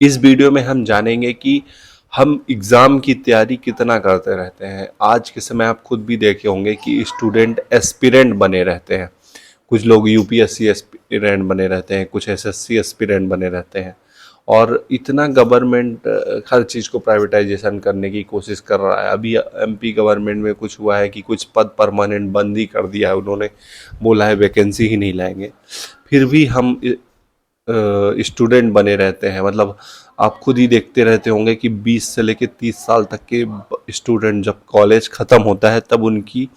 इस वीडियो में हम जानेंगे कि हम एग्ज़ाम की तैयारी कितना करते रहते हैं। आज के समय आप खुद भी देखे होंगे कि स्टूडेंट एस्पिरेंट बने रहते हैं। कुछ लोग यूपीएससी एस्पिरेंट बने रहते हैं, कुछ एसएससी एस्पिरेंट बने रहते हैं और इतना गवर्नमेंट हर चीज़ को प्राइवेटाइजेशन करने की कोशिश कर रहा है। अभी एमपी गवर्नमेंट में कुछ हुआ है कि कुछ पद परमानेंट बंद ही कर दिया है, उन्होंने बोला है वैकेंसी ही नहीं लाएंगे। फिर भी हम स्टूडेंट बने रहते हैं। मतलब आप खुद ही देखते रहते होंगे कि 20 से लेकर 30 साल तक के स्टूडेंट जब कॉलेज ख़त्म होता है तब उनकी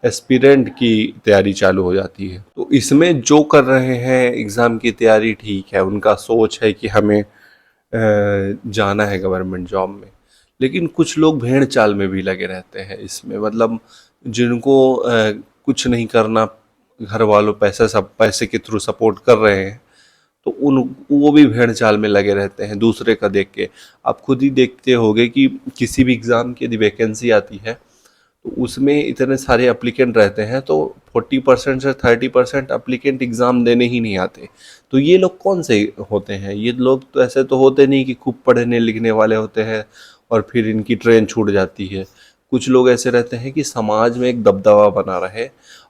एस्पिरेंट की तैयारी चालू हो जाती है। तो इसमें जो कर रहे हैं एग्ज़ाम की तैयारी ठीक है, उनका सोच है कि हमें जाना है गवर्नमेंट जॉब में। लेकिन कुछ लोग भेड़ चाल में भी लगे रहते हैं इसमें, मतलब जिनको कुछ नहीं करना, घर वालों पैसे के थ्रू सपोर्ट कर रहे हैं, तो उन वो भी भेड़ चाल में लगे रहते हैं दूसरे का देख के। आप खुद ही देखते होंगे कि किसी भी एग्ज़ाम की यदि वैकेंसी आती है तो उसमें इतने सारे एप्लीकेंट रहते हैं, तो 40% से 30% एप्लीकेंट एग्ज़ाम देने ही नहीं आते। तो ये लोग कौन से होते हैं? ये लोग तो ऐसे तो होते नहीं कि खूब पढ़ने लिखने वाले होते हैं और फिर इनकी ट्रेन छूट जाती है। कुछ लोग ऐसे रहते हैं कि समाज में एक दबदबा बना रहे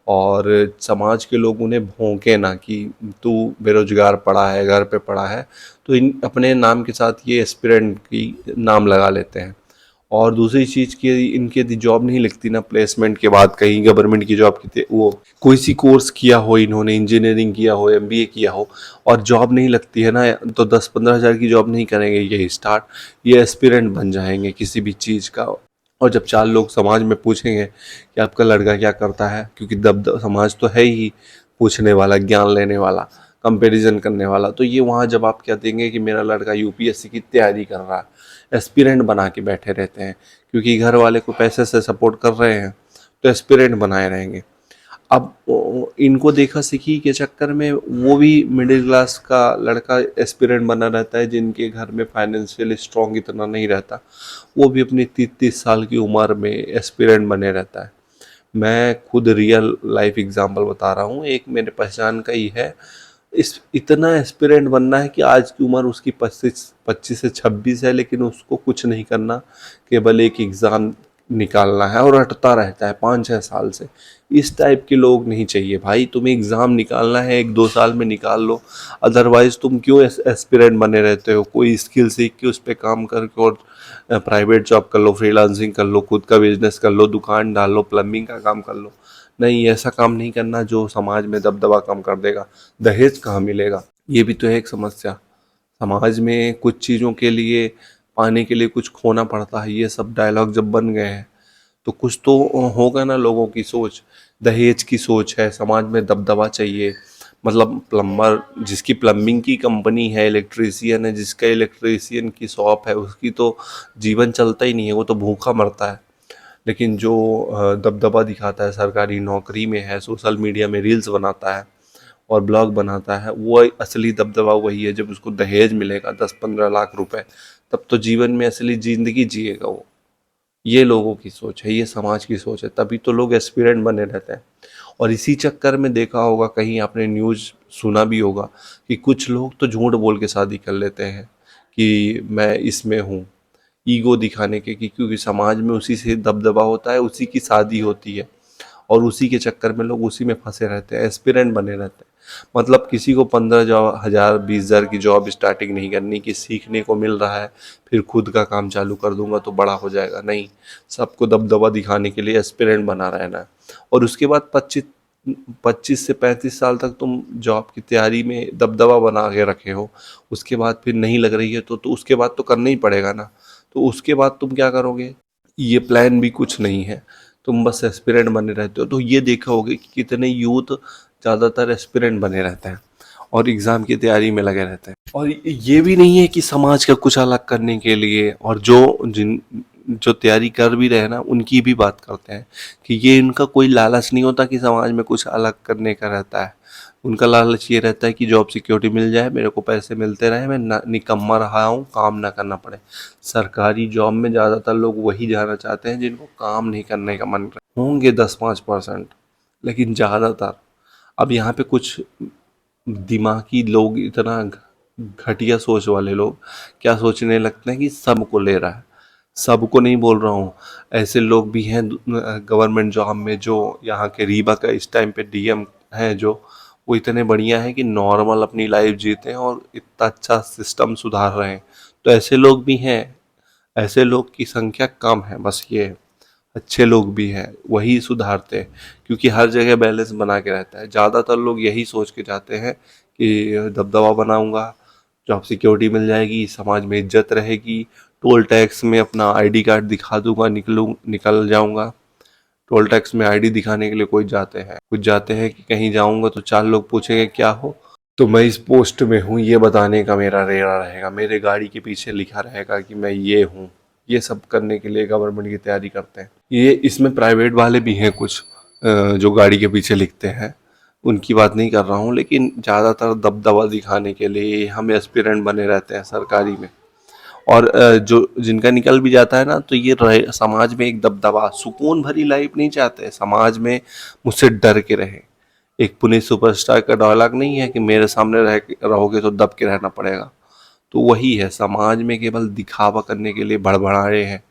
और समाज के लोग उन्हें भौंके ना कि तू बेरोजगार पड़ा है, घर पे पड़ा है। तो इन अपने नाम के साथ ये एस्पिरेंट की नाम लगा लेते हैं। और दूसरी चीज़ कि इनकी यदि जॉब नहीं लगती ना प्लेसमेंट के बाद, कहीं गवर्नमेंट की जॉब की वो कोई सी कोर्स किया हो, इन्होंने इंजीनियरिंग किया हो, एमबीए किया हो और जॉब नहीं लगती है ना, तो 10-15 हज़ार की जॉब नहीं करेंगे ये स्टार्ट, ये एस्पिरेंट बन जाएंगे किसी भी चीज़ का। और जब 4 लोग समाज में पूछेंगे कि आपका लड़का क्या करता है, क्योंकि दब समाज तो है ही पूछने वाला, ज्ञान लेने वाला, कंपैरिजन करने वाला, तो ये वहाँ जवाब क्या देंगे कि मेरा लड़का यूपीएससी की तैयारी कर रहा है। एस्पिरेंट बना के बैठे रहते हैं क्योंकि घर वाले को पैसे से सपोर्ट कर रहे हैं, तो एस्पिरेंट बनाए रहेंगे। अब इनको देखा सीखी के चक्कर में वो भी मिडिल क्लास का लड़का एस्पिरेंट बना रहता है, जिनके घर में फाइनेंशियल स्ट्रॉन्ग इतना नहीं रहता, वो भी अपनी 30-30 साल की उम्र में एस्पिरेंट बने रहता है। मैं खुद रियल लाइफ एग्जांपल बता रहा हूँ, एक मेरे पहचान का ही है। इस इतना एस्पिरेंट बनना है कि आज की उम्र उसकी 25 से 26 है, लेकिन उसको कुछ नहीं करना, केवल एक एग्ज़ाम निकालना है और रटता रहता है 5-6 साल से। इस टाइप के लोग नहीं चाहिए भाई। तुम्हें एग्ज़ाम निकालना है, 1-2 साल में निकाल लो। अदरवाइज तुम क्यों एस्पिरेंट बने रहते हो? कोई स्किल सीख के उस पर काम करके और प्राइवेट जॉब कर लो, फ्रीलांसिंग कर लो, खुद का बिजनेस कर लो, दुकान डाल लो, प्लम्बिंग का काम कर लो। नहीं, ऐसा काम नहीं करना जो समाज में दबदबा कम कर देगा। दहेज कहाँ मिलेगा? ये भी तो है एक समस्या। समाज में कुछ चीज़ों के लिए, पाने के लिए कुछ खोना पड़ता है। ये सब डायलॉग जब बन गए हैं तो कुछ तो होगा ना। लोगों की सोच दहेज की सोच है, समाज में दबदबा चाहिए। मतलब प्लम्बर जिसकी प्लम्बिंग की कंपनी है, इलेक्ट्रीशियन है जिसका इलेक्ट्रीशियन की शॉप है, उसकी तो जीवन चलता ही नहीं है, वो तो भूखा मरता है। लेकिन जो दबदबा दिखाता है, सरकारी नौकरी में है, सोशल मीडिया में रील्स बनाता है और ब्लॉग बनाता है, वो असली दबदबा वही है। जब उसको दहेज मिलेगा 10-15 लाख रुपए, तब तो जीवन में असली ज़िंदगी जिएगा वो। ये लोगों की सोच है, ये समाज की सोच है, तभी तो लोग एस्पिरेंट बने रहते हैं। और इसी चक्कर में देखा होगा, कहीं आपने न्यूज़ सुना भी होगा कि कुछ लोग तो झूठ बोल के शादी कर लेते हैं कि मैं इसमें हूँ, ईगो दिखाने के, कि क्योंकि समाज में उसी से दबदबा होता है, उसी की शादी होती है और उसी के चक्कर में लोग उसी में फंसे रहते हैं, एस्पिरेंट बने रहते हैं। मतलब किसी को 15,000 20,000 की जॉब स्टार्टिंग नहीं करनी कि सीखने को मिल रहा है फिर खुद का काम चालू कर दूंगा तो बड़ा हो जाएगा। नहीं, सबको दबदबा दिखाने के लिए एस्पिरेंट बना रहना है। और उसके बाद 25 से 35 साल तक तुम जॉब की तैयारी में दबदबा बना के रखे हो, उसके बाद फिर नहीं लग रही है तो उसके बाद तो करना ही पड़ेगा ना। तो उसके बाद तुम क्या करोगे? ये प्लान भी कुछ नहीं है, तुम बस एस्पिरेंट बने रहते हो। तो ये देखा होगा कि कितने यूथ ज़्यादातर एस्पिरेंट बने रहते हैं और एग्ज़ाम की तैयारी में लगे रहते हैं। और ये भी नहीं है कि समाज का कुछ अलग करने के लिए, और जो तैयारी कर भी रहे हैं ना, उनकी भी बात करते हैं कि ये इनका कोई लालच नहीं होता कि समाज में कुछ अलग करने का रहता है। उनका लालच ये रहता है कि जॉब सिक्योरिटी मिल जाए, मेरे को पैसे मिलते रहे, मैं निकम्मा रहा हूँ, काम ना करना पड़े। सरकारी जॉब में ज़्यादातर लोग वही जाना चाहते हैं जिनको काम नहीं करने का मन होंगे 10-5%, लेकिन ज़्यादातर। अब यहाँ पे कुछ दिमागी लोग इतना घटिया सोच वाले लोग क्या सोचने लगते हैं कि सबको ले रहा है। सबको नहीं बोल रहा हूँ, ऐसे लोग भी हैं गवर्नमेंट जॉब में, जो यहाँ के रीवा का इस टाइम पे डीएम हैं, जो वो इतने बढ़िया हैं कि नॉर्मल अपनी लाइफ जीते हैं और इतना अच्छा सिस्टम सुधार रहे हैं। तो ऐसे लोग भी हैं, ऐसे लोग की संख्या कम है, बस ये है। अच्छे लोग भी हैं, वही सुधारते हैं, क्योंकि हर जगह बैलेंस बना के रहता है। ज़्यादातर लोग यही सोच के जाते हैं कि दबदबा बनाऊंगा, जॉब सिक्योरिटी मिल जाएगी, समाज में इज्जत रहेगी, टोल टैक्स में अपना आईडी कार्ड दिखा दूंगा, निकल जाऊंगा। टोल टैक्स में आईडी दिखाने के लिए कुछ जाते हैं कि कहीं जाऊंगा तो 4 लोग पूछेंगे क्या हो, तो मैं इस पोस्ट में हूँ ये बताने का मेरा रेड़ा रहेगा, मेरे गाड़ी के पीछे लिखा रहेगा कि मैं ये हूँ। ये सब करने के लिए गवर्नमेंट की तैयारी करते हैं। ये इसमें प्राइवेट वाले भी हैं कुछ, जो गाड़ी के पीछे लिखते हैं, उनकी बात नहीं कर रहा हूँ, लेकिन ज़्यादातर दबदबा दिखाने के लिए हम एस्पिरेंट बने रहते हैं सरकारी में। और जो जिनका निकल भी जाता है ना, तो ये समाज में एक दबदबा, सुकून भरी लाइफ नहीं चाहते, समाज में मुझसे डर के रहे। एक पुलिस सुपरस्टार का डायलॉग नहीं है कि मेरे सामने रहोगे तो दब के रहना पड़ेगा। तो वही है, समाज में केवल दिखावा करने के लिए भड़बड़ा रहे हैं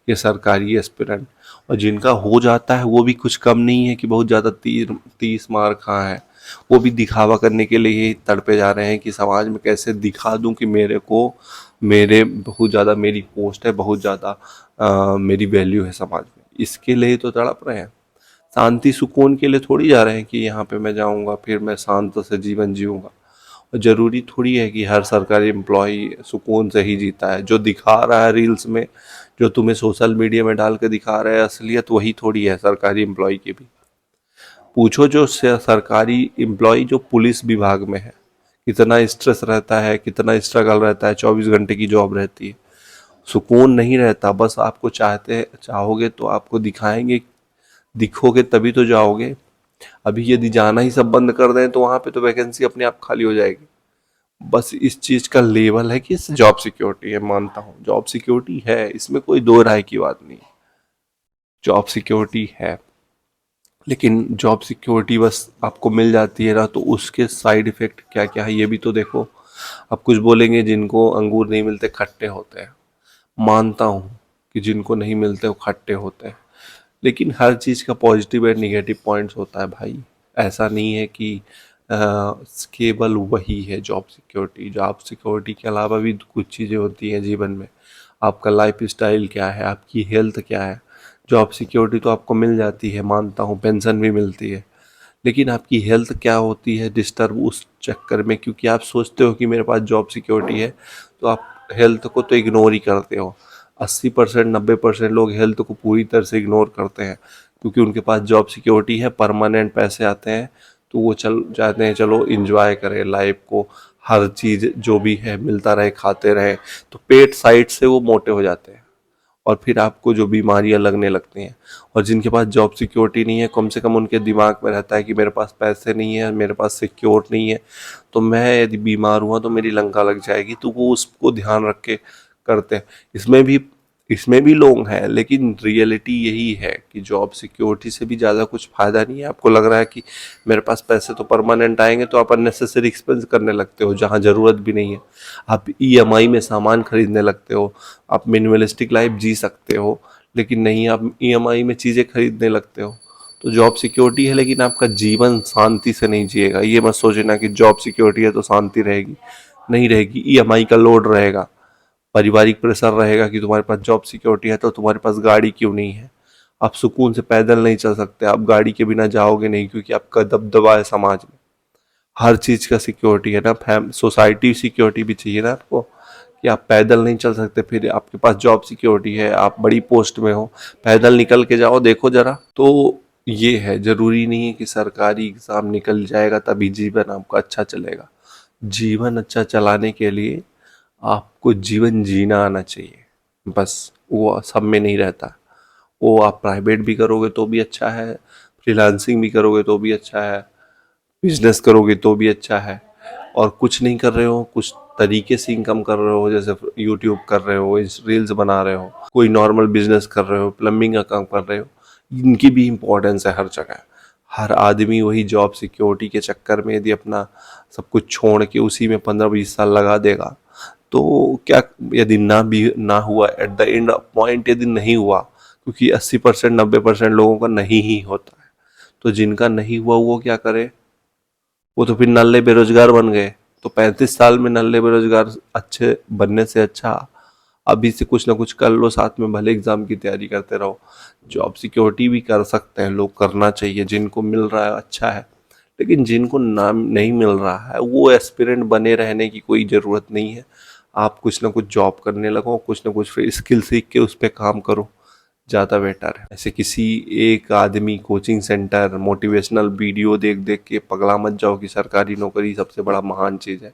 ये सरकारी एस्पिरेंट। और जिनका हो जाता है वो भी कुछ कम नहीं है कि बहुत ज़्यादा 30 मार कहाँ है, वो भी दिखावा करने के लिए ही तड़पे जा रहे हैं कि समाज में कैसे दिखा दूं कि मेरे बहुत ज़्यादा मेरी पोस्ट है, बहुत ज़्यादा मेरी वैल्यू है समाज में। इसके लिए तो तड़प रहे हैं, शांति सुकून के लिए थोड़ी जा रहे हैं कि यहाँ पे मैं जाऊँगा फिर मैं शांत से जीवन जीऊँगा। और ज़रूरी थोड़ी है कि हर सरकारी एम्प्लॉय सुकून से ही जीता है। जो दिखा रहा है रील्स में, जो तुम्हें सोशल मीडिया में डाल के दिखा रहा है, असलियत वही थोड़ी है सरकारी एम्प्लॉय की भी। पूछो जो सरकारी एम्प्लॉय जो पुलिस विभाग में है, कितना स्ट्रेस रहता है, कितना स्ट्रगल रहता है, 24 घंटे की जॉब रहती है, सुकून नहीं रहता। बस आपको चाहोगे तो आपको दिखाएंगे, दिखोगे तभी तो जाओगे। अभी यदि जाना ही सब बंद कर दें तो वहाँ पे तो वैकेंसी अपने आप खाली हो जाएगी। बस इस चीज़ का लेवल है कि जॉब सिक्योरिटी है, मानता हूँ जॉब सिक्योरिटी है, इसमें कोई दो राय की बात नहीं। जॉब सिक्योरिटी है, लेकिन जॉब सिक्योरिटी बस आपको मिल जाती है ना, तो उसके साइड इफ़ेक्ट क्या क्या है ये भी तो देखो। अब कुछ बोलेंगे जिनको अंगूर नहीं मिलते खट्टे होते हैं, मानता हूँ कि जिनको नहीं मिलते वो खट्टे होते हैं, लेकिन हर चीज़ का पॉजिटिव एंड निगेटिव पॉइंट्स होता है भाई। ऐसा नहीं है कि अ, केवल वही है जॉब सिक्योरिटी। जॉब सिक्योरिटी के अलावा भी कुछ चीज़ें होती हैं जीवन में। आपका लाइफ स्टाइल क्या है, आपकी हेल्थ क्या है। जॉब सिक्योरिटी तो आपको मिल जाती है, मानता हूँ, पेंशन भी मिलती है, लेकिन आपकी हेल्थ क्या होती है डिस्टर्ब उस चक्कर में, क्योंकि आप सोचते हो कि मेरे पास जॉब सिक्योरिटी है, तो आप हेल्थ को तो इग्नोर ही करते हो। 80% 90% लोग हेल्थ को पूरी तरह से इग्नोर करते हैं, क्योंकि उनके पास जॉब सिक्योरिटी है, परमानेंट पैसे आते हैं, तो वो चल जाते हैं, चलो इंजॉय करें लाइफ को, हर चीज़ जो भी है मिलता रहे, खाते रहे, तो पेट साइड से वो मोटे हो जाते हैं और फिर आपको जो बीमारियां लगने लगती हैं। और जिनके पास जॉब सिक्योरिटी नहीं है, कम से कम उनके दिमाग में रहता है कि मेरे पास पैसे नहीं है, मेरे पास सिक्योर नहीं है, तो मैं यदि बीमार हुआ तो मेरी लंका लग जाएगी, तो वो उसको ध्यान रख के करते हैं। इसमें भी लोग हैं, लेकिन रियलिटी यही है कि जॉब सिक्योरिटी से भी ज़्यादा कुछ फ़ायदा नहीं है। आपको लग रहा है कि मेरे पास पैसे तो परमानेंट आएंगे, तो आप अननेसेसरी एक्सपेंस करने लगते हो जहाँ ज़रूरत भी नहीं है। आप ईएमआई में सामान खरीदने लगते हो, आप मिनिमलिस्टिक लाइफ जी सकते हो, लेकिन नहीं, आप ईएमआई में चीज़ें खरीदने लगते हो। तो जॉब सिक्योरिटी है, लेकिन आपका जीवन शांति से नहीं जिएगा। ये मत सोचना कि जॉब सिक्योरिटी है तो शांति रहेगी, नहीं रहेगी। ईएमआई का लोड रहेगा, पारिवारिक प्रेशर रहेगा कि तुम्हारे पास जॉब सिक्योरिटी है तो तुम्हारे पास गाड़ी क्यों नहीं है, आप सुकून से पैदल नहीं चल सकते, आप गाड़ी के बिना जाओगे नहीं, क्योंकि आपका दबदबा है समाज में। हर चीज़ का सिक्योरिटी है ना, सोसाइटी सिक्योरिटी भी चाहिए ना आपको, कि आप पैदल नहीं चल सकते, फिर आपके पास जॉब सिक्योरिटी है, आप बड़ी पोस्ट में हो, पैदल निकल के जाओ, देखो जरा। तो ये है, ज़रूरी नहीं है कि सरकारी एग्ज़ाम निकल जाएगा तभी जीवन आपका अच्छा चलेगा। जीवन अच्छा चलाने के लिए आपको जीवन जीना आना चाहिए, बस वो सब में नहीं रहता। वो आप प्राइवेट भी करोगे तो भी अच्छा है, फ्रीलांसिंग भी करोगे तो भी अच्छा है, बिजनेस करोगे तो भी अच्छा है, और कुछ नहीं कर रहे हो, कुछ तरीके से इनकम कर रहे हो, जैसे यूट्यूब कर रहे हो, रील्स बना रहे हो, कोई नॉर्मल बिजनेस कर रहे हो, प्लम्बिंग का काम कर रहे हो, इनकी भी इम्पोर्टेंस है हर जगह। हर आदमी वही जॉब सिक्योरिटी के चक्कर में यदि अपना सब कुछ छोड़ के उसी में 15-20 साल लगा देगा तो क्या, यदि ना हुआ एट द एंड पॉइंट, यदि नहीं हुआ, क्योंकि 80% 90% लोगों का नहीं ही होता है, तो जिनका नहीं हुआ वो क्या करे, वो तो फिर नल्ले बेरोजगार बन गए। तो 35 साल में नल्ले बेरोजगार अच्छे बनने से अच्छा अभी से कुछ ना कुछ कर लो, साथ में भले एग्जाम की तैयारी करते रहो। जॉब सिक्योरिटी भी कर सकते हैं लोग, करना चाहिए, जिनको मिल रहा है अच्छा है, लेकिन जिनको नाम नहीं मिल रहा है वो एस्पिरेंट बने रहने की कोई ज़रूरत नहीं है। आप कुछ ना कुछ जॉब करने लगो, कुछ ना कुछ फिर स्किल सीख के उस पर काम करो, ज़्यादा बेटर है। ऐसे किसी एक आदमी कोचिंग सेंटर मोटिवेशनल वीडियो देख देख के पगला मत जाओ कि सरकारी नौकरी सबसे बड़ा महान चीज़ है।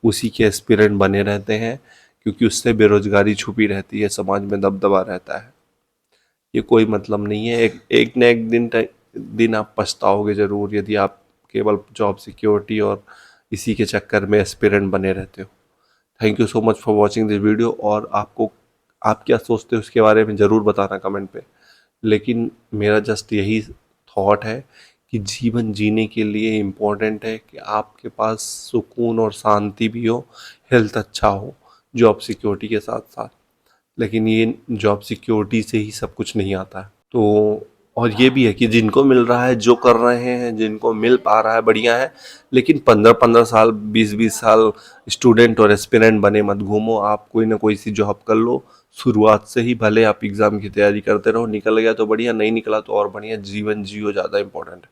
उसी के एस्पिरेंट बने रहते हैं, क्योंकि उससे बेरोजगारी छुपी रहती है, समाज में दबदबा रहता है। ये कोई मतलब नहीं है। एक न एक दिन आप पछताओगे ज़रूर यदि आप केवल जॉब सिक्योरिटी और इसी के चक्कर में एस्पिरेंट बने रहते हो। Thank you so much for watching this video. और आपको, आप क्या सोचते हो इसके बारे में ज़रूर बताना कमेंट पे। लेकिन मेरा जस्ट यही थॉट है कि जीवन जीने के लिए इम्पोर्टेंट है कि आपके पास सुकून और शांति भी हो, हेल्थ अच्छा हो, जॉब सिक्योरिटी के साथ साथ। लेकिन ये जॉब सिक्योरिटी से ही सब कुछ नहीं आता है। तो और ये भी है कि जिनको मिल रहा है, जो कर रहे हैं, जिनको मिल पा रहा है बढ़िया है, लेकिन 15-15 साल 20-20 साल स्टूडेंट और एस्पिरेंट बने मत घूमो। आप कोई ना कोई सी जॉब कर लो शुरुआत से ही, भले आप एग्ज़ाम की तैयारी करते रहो, निकल गया तो बढ़िया, नहीं निकला तो और बढ़िया। जीवन जियो, ज़्यादा इंपॉर्टेंट है।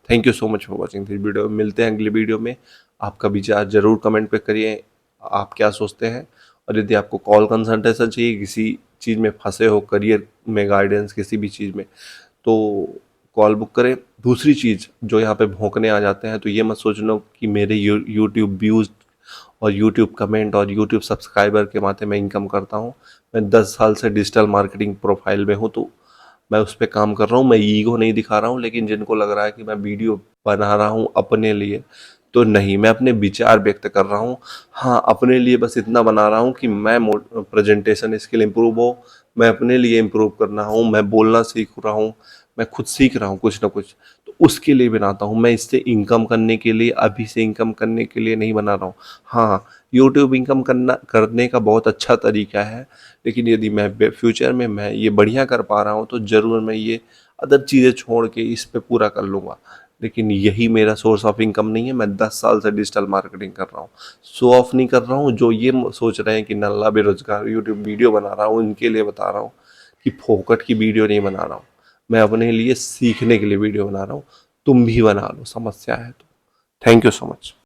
Thank you so much for watching this video. मिलते हैं अगले वीडियो में। आपका विचार ज़रूर कमेंट पे करिए, आप क्या सोचते हैं। और यदि आपको कॉल कंसल्टेशन चाहिए, किसी चीज़ में फंसे हो, करियर में गाइडेंस किसी भी चीज़ में, तो कॉल बुक करें। दूसरी चीज़, जो यहाँ पे भौंकने आ जाते हैं, तो ये मत सोचना कि मेरे यूट्यूब व्यूज़ और यूट्यूब कमेंट और यूट्यूब सब्सक्राइबर के माथे मैं इनकम करता हूँ। मैं 10 साल से डिजिटल मार्केटिंग प्रोफाइल में हूँ, तो मैं उस पर काम कर रहा हूँ। मैं ईगो नहीं दिखा रहा हूँ। लेकिन जिनको लग रहा है कि मैं वीडियो बना रहा हूँ अपने लिए, तो नहीं, मैं अपने विचार व्यक्त कर रहा हूँ। हाँ, अपने लिए बस इतना बना रहा हूँ कि मैं प्रेजेंटेशन स्किल इम्प्रूव हो, मैं अपने लिए इम्प्रूव करना हूँ, मैं बोलना सीख रहा हूँ, मैं खुद सीख रहा हूँ कुछ ना कुछ, तो उसके लिए बनाता हूँ। मैं इससे इनकम करने के लिए, अभी से इनकम करने के लिए नहीं बना रहा हूँ। हाँ, यूट्यूब इनकम करने का बहुत अच्छा तरीका है, लेकिन यदि मैं फ्यूचर में मैं ये बढ़िया कर पा रहा हूँ तो ज़रूर मैं ये अदर चीज़ें छोड़ के इस पे पूरा कर लूँगा। लेकिन यही मेरा सोर्स ऑफ इनकम नहीं है। मैं 10 साल से डिजिटल मार्केटिंग कर रहा हूँ, शो ऑफ नहीं कर रहा हूँ। जो ये सोच रहे हैं कि नल्ला बेरोजगार यूट्यूब वीडियो बना रहा हूँ, इनके लिए बता रहा हूँ कि फोकट की वीडियो नहीं बना रहा हूँ। मैं अपने लिए सीखने के लिए वीडियो बना रहा हूँ। तुम भी बना लो, समस्या है तो। Thank you so much.